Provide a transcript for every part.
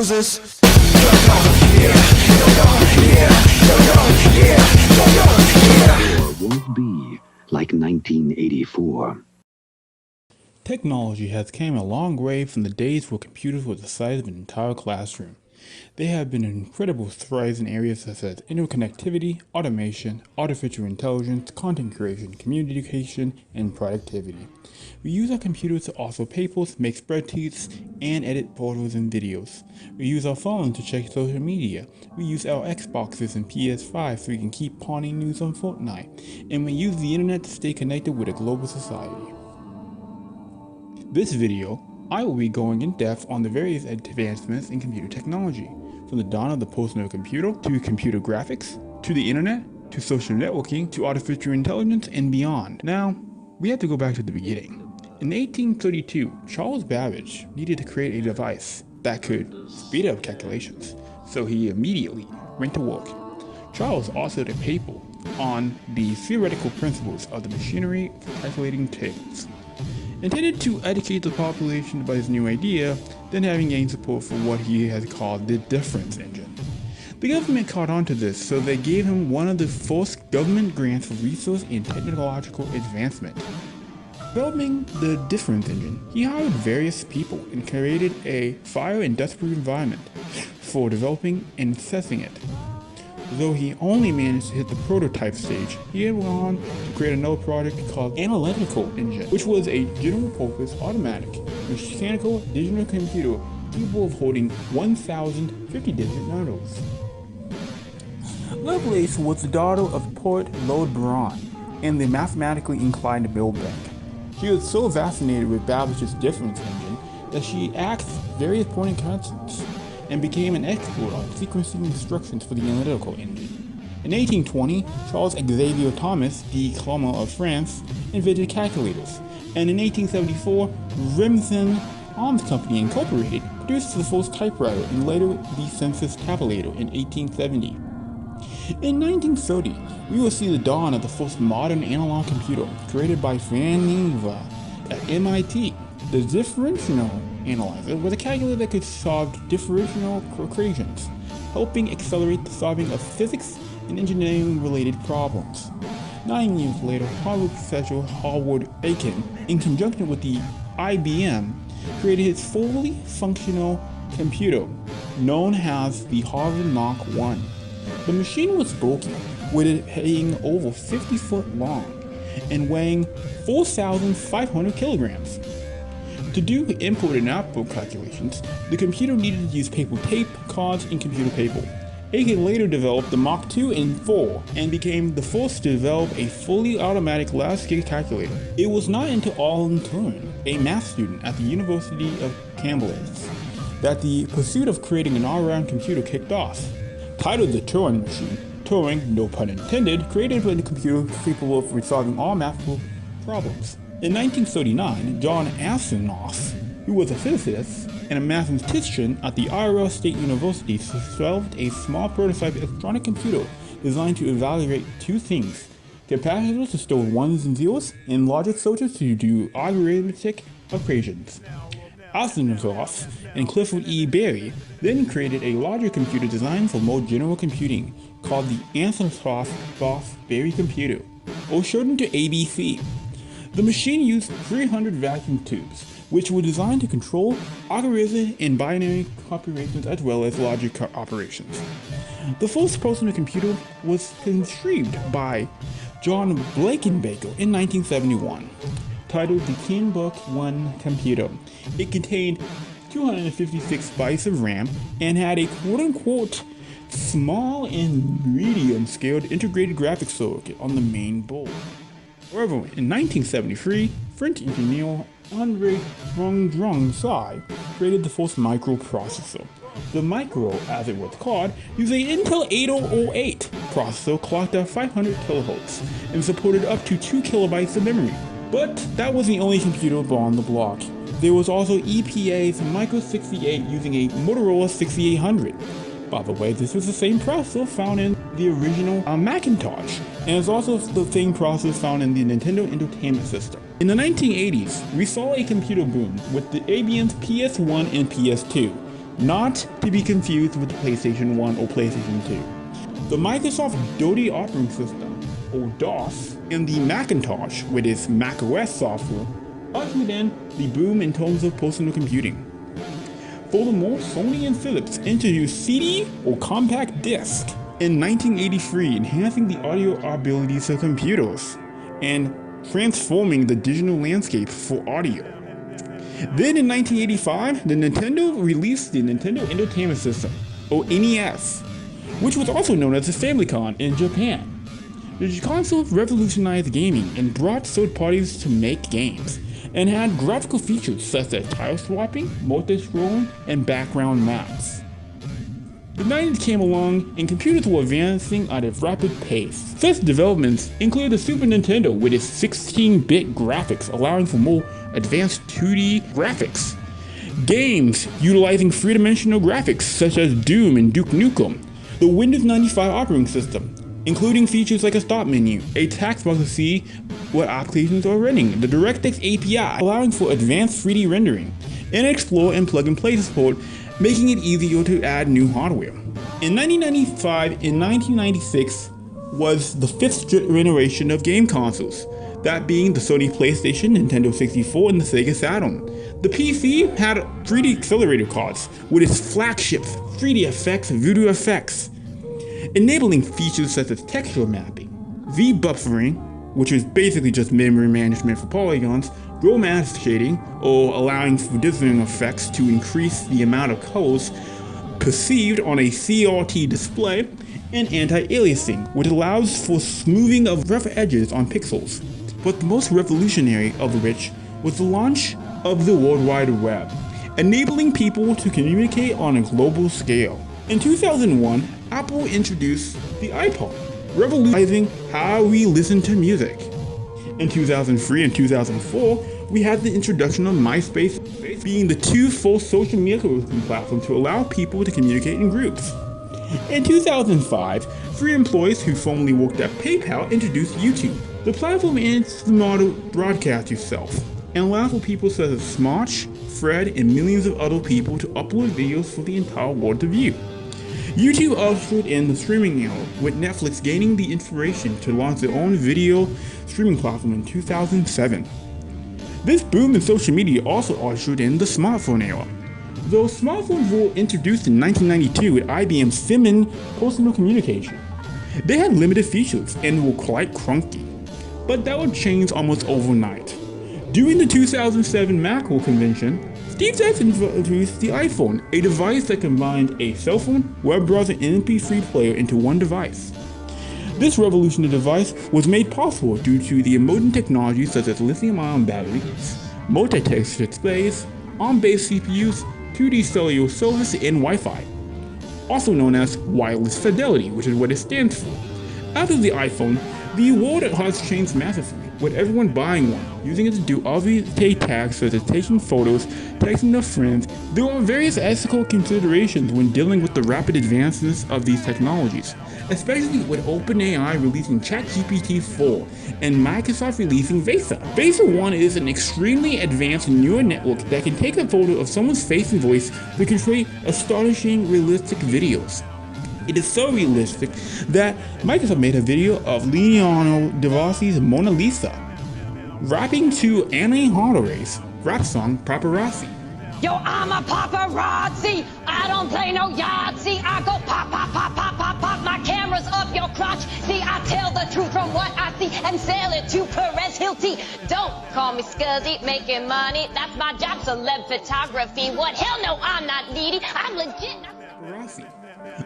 Moses. Or won't be like 1984. Technology has come a long way from the days where computers were the size of an entire classroom. They have been an incredible rise in areas such as interconnectivity, automation, artificial intelligence, content creation, community education, and productivity. We use our computers to author papers, make spreadsheets, and edit photos and videos. We use our phones to check social media. We use our Xboxes and PS5 so we can keep pawning news on Fortnite. And we use the internet to stay connected with a global society. This video, I will be going in depth on the various advancements in computer technology, from the dawn of the personal computer, to computer graphics, to the internet, to social networking, to artificial intelligence, and beyond. Now, we have to go back to the beginning. In 1832, Charles Babbage needed to create a device that could speed up calculations, so he immediately went to work. Charles authored a paper on the theoretical principles of the machinery for calculating tables. Intended to educate the population about his new idea, then having gained support for what he has called the difference engine. The government caught on to this, so they gave him one of the first government grants for research and technological advancement. Developing the difference engine, he hired various people and created a fire and dust-proof environment for developing and testing it. Though he only managed to hit the prototype stage, he went on to create another project called Analytical Engine, which was a general-purpose automatic mechanical digital computer capable of holding 1,050-digit numbers. Lovelace was the daughter of poet Lord Byron and the mathematically inclined Millbank. She was so fascinated with Babbage's difference engine that she asked various point constants and became an expert on sequencing instructions for the analytical engine. In 1820, Charles Xavier Thomas, the Clermont of France, invented calculators, and in 1874, Remsen Arms Company Incorporated produced the first typewriter and later the census tabulator in 1870. In 1930, we will see the dawn of the first modern analog computer created by Van Neva at MIT. The differential analyzer was a calculator that could solve differential equations, helping accelerate the solving of physics and engineering-related problems. 9 years later, Harvard professor Howard Aiken, in conjunction with the IBM, created his fully functional computer, known as the Harvard Mark I. The machine was bulky, with it being over 50 foot long and weighing 4,500 kilograms. To do input and output calculations, the computer needed to use paper tape, cards, and computer paper. Aiken later developed the Mark II and IV and became the first to develop a fully automatic large-scale calculator. It was not until Alan Turing, a math student at the University of Cambridge, that the pursuit of creating an all-around computer kicked off. Titled the Turing machine, Turing, no pun intended, created a computer capable of resolving all mathematical problems. In 1939, John Asimov, who was a physicist and a mathematician at the Iowa State University, developed a small prototype electronic computer designed to evaluate two things: capacitors to store ones and zeros, and logic circuits to do algorithmic equations. Asimov and Clifford E. Berry then created a larger computer designed for more general computing called the Asimov-Berry computer, or shortened to ABC. The machine used 300 vacuum tubes, which were designed to control algorithmic and binary operations as well as logic operations. The first personal computer was conceived by John Blankenbaker in 1971. Titled the Kenbook I computer. It contained 256 bytes of RAM and had a quote-unquote small and medium-scaled integrated graphics circuit on the main board. However, in 1973, French engineer André Drong created the first microprocessor. The Micro, as it was called, used a Intel 8008 processor clocked at 500 kHz and supported up to 2 kilobytes of memory. But that was the only computer on the block. There was also EPA's Micro 68 using a Motorola 6800. By the way, this was the same processor found in the original Macintosh, and it's also the same processor found in the Nintendo Entertainment System. In the 1980s, we saw a computer boom with the IBM's PS1 and PS2. not to be confused with the PlayStation 1 or PlayStation 2. The Microsoft DOTI operating system, or DOS, and the Macintosh, with its macOS software, ushered in the boom in terms of personal computing. Furthermore, Sony and Philips introduced CD, or compact disc, in 1983, enhancing the audio abilities of computers and transforming the digital landscape for audio. Then in 1985, the Nintendo released the Nintendo Entertainment System, or NES, which was also known as the Famicom in Japan. The console revolutionized gaming and brought third parties to make games, and had graphical features such as tile swapping, multi-scrolling, and background maps. The 90s came along and computers were advancing at a rapid pace. Such developments include the Super Nintendo with its 16-bit graphics allowing for more advanced 2D graphics. Games utilizing three-dimensional graphics such as Doom and Duke Nukem. The Windows 95 operating system, including features like a stop menu, a task bar to see what applications are running, the DirectX API allowing for advanced 3D rendering, and Explore and plug-and-play support, making it easier to add new hardware. In 1995 and 1996 was the fifth generation of game consoles, that being the Sony PlayStation, Nintendo 64, and the Sega Saturn. The PC had 3D accelerator cards with its flagships 3D effects and Voodoo effects, enabling features such as texture mapping, V-buffering, which is basically just memory management for polygons, glow mask shading, or allowing for dithering effects to increase the amount of colors perceived on a CRT display, and anti-aliasing, which allows for smoothing of rough edges on pixels. But the most revolutionary of which was the launch of the World Wide Web, enabling people to communicate on a global scale. In 2001, Apple introduced the iPod, revolutionizing how we listen to music. In 2003 and 2004, we had the introduction of MySpace, being the two first social media platforms to allow people to communicate in groups. In 2005, three employees who formerly worked at PayPal introduced YouTube. The platform aims the model broadcast yourself and allow for people such as Smosh, Fred, and millions of other people to upload videos for the entire world to view. YouTube ushered in the streaming era, with Netflix gaining the inspiration to launch their own video streaming platform in 2007. This boom in social media also ushered in the smartphone era. Though smartphones were introduced in 1992 with IBM's Siemens personal communication, they had limited features and were quite clunky. But that would change almost overnight. During the 2007 Macro convention, Steve Jobs introduced the iPhone, a device that combined a cell phone, web browser, and MP3 player into one device. This revolutionary device was made possible due to the emerging technologies such as lithium-ion batteries, multi-text displays, ARM-based CPUs, 2D cellular service, and Wi-Fi, also known as wireless fidelity, which is what it stands for. After the iPhone, the world has changed massively, with everyone buying one, using it to do everyday tasks such as taking photos, texting their friends. There are various ethical considerations when dealing with the rapid advances of these technologies, especially with OpenAI releasing ChatGPT 4 and Microsoft releasing VESA. VESA 1 is an extremely advanced neural network that can take a photo of someone's face and voice that can create astonishing realistic videos. It is so realistic that Microsoft made a video of Leonardo da Vinci's Mona Lisa rapping to Anne Hathaway's rap song Paparazzi. Yo, I'm a paparazzi. I don't play no Yahtzee. I go pop, pop, pop, pop, pop, pop. My camera's up your crotch. See, I tell the truth from what I see and sell it to Perez Hilty. Don't call me scuzzy, making money. That's my job, celeb photography. What? Hell no, I'm not needy. I'm legit. Paparazzi.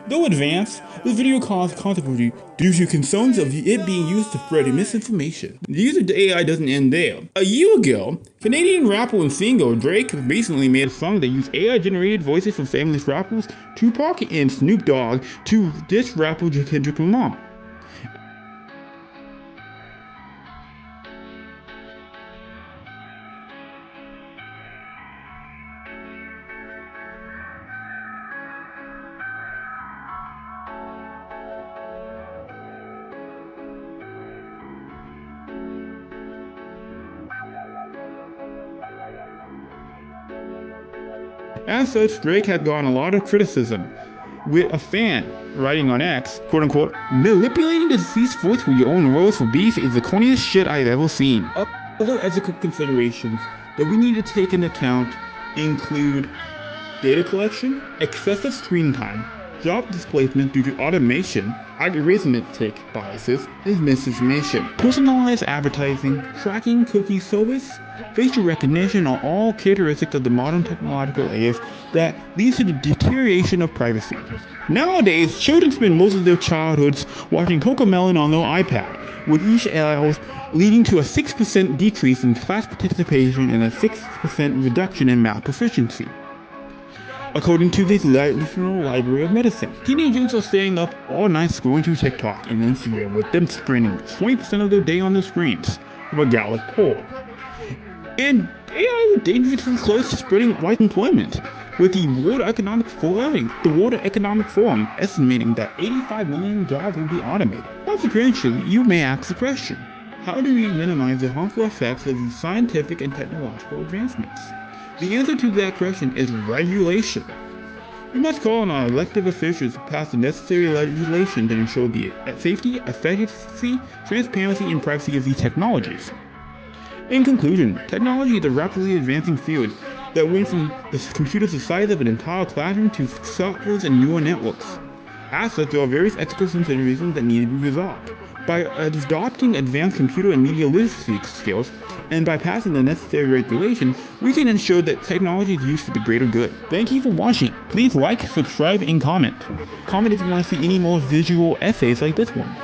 Though advanced, this video caused controversy due to concerns of it being used to spread misinformation. The use of the AI doesn't end there. A year ago, Canadian rapper and singer Drake recently made a song that used AI-generated voices from famous rappers Tupac and Snoop Dogg to diss rapper Kendrick Lamar. As such, Drake had gotten a lot of criticism, with a fan writing on X, quote unquote, manipulating the deceased voice for your own roles for beef is the corniest shit I've ever seen. Other ethical considerations that we need to take into account include data collection, excessive screen time, job displacement due to automation, arithmetic biases, and misinformation. Personalized advertising, tracking, cookie service, facial recognition are all characteristics of the modern technological age that leads to the deterioration of privacy. Nowadays, children spend most of their childhoods watching Cocomelon on their iPad, with each adult leading to a 6% decrease in class participation and a 6% reduction in math proficiency. According to the National Library of Medicine, teenagers are staying up all night scrolling through TikTok and Instagram, with them spending 20% of their day on their screens, from a Gallup poll. And AI is dangerously close to spreading white employment, with the World Economic Forum estimating that 85 million jobs will be automated. Consequently, you may ask the question, how do we minimize the harmful effects of these scientific and technological advancements? The answer to that question is regulation. We must call on our elected officials to pass the necessary legislation to ensure the safety, efficacy, transparency, and privacy of these technologies. In conclusion, technology is a rapidly advancing field that went from the computer the size of an entire classroom to softwares and neural networks. As such, there are various ethical considerations that need to be resolved. By adopting advanced computer and media literacy skills, and by passing the necessary regulations, we can ensure that technology is used for the greater good. Thank you for watching. Please like, subscribe, and comment. Comment if you want to see any more visual essays like this one.